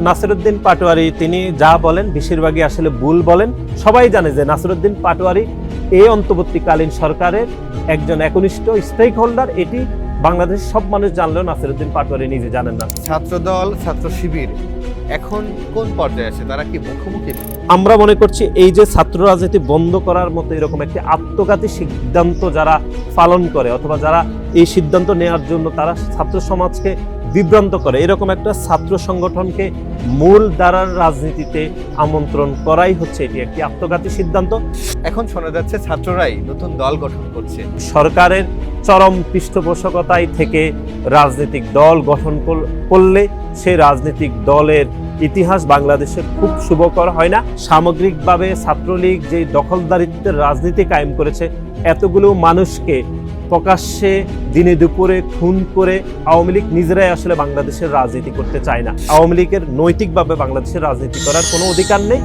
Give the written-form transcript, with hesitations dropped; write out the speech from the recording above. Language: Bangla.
নাসিরউদ্দিন পাটোয়ারি তিনি যা বলেন বেশিরভাগই আসলে ভুল বলেন। সবাই জানে যে নাসিরউদ্দিন পাটোয়ারি এই অন্তর্বর্তীকালীন সরকারের একজন একনিষ্ঠ স্টেক হোল্ডার। এটি বাংলাদেশের সব মানুষ জানলেও নাসিরউদ্দিন পাটোয়ারি নিজে জানেন না। ছাত্রদল ছাত্র শিবির এখন কোন পর্যায়ে আছে, তারা কি মুখোমুখি? আমরা মনে করছি এই যে ছাত্র রাজনীতি বন্ধ করার মতো এরকম একটি আত্মঘাতী সিদ্ধান্ত যারা পালন করে অথবা যারা এই সিদ্ধান্ত নেওয়ার জন্য তারা ছাত্র সমাজকে বিভ্রান্ত করে, এরকম একটা ছাত্র সংগঠনকে মূল ধারার রাজনীতিতে আমন্ত্রণ করাই হচ্ছে এটি একটি আত্মঘাতী সিদ্ধান্ত। এখন শোনা যাচ্ছে ছাত্ররাই নতুন দল গঠন করছে। সরকারের চরম পৃষ্ঠপোষকতায় থেকে রাজনৈতিক দল গঠন করলে সেই রাজনৈতিক দলের ইতিহাস বাংলাদেশের খুব শুভকর হয় না। সামগ্রিকভাবে ছাত্রলীগ যে দখলদারিত্বের রাজনীতি কায়েম করেছে, এতগুলো মানুষকে প্রকাশ্যে দিনে দুপুরে খুন করে আওয়ামী লীগ নিজেরাই আসলে বাংলাদেশের রাজনীতি করতে চায় না। আওয়ামী লীগের নৈতিকভাবে বাংলাদেশের রাজনীতি করার কোনো অধিকার নেই।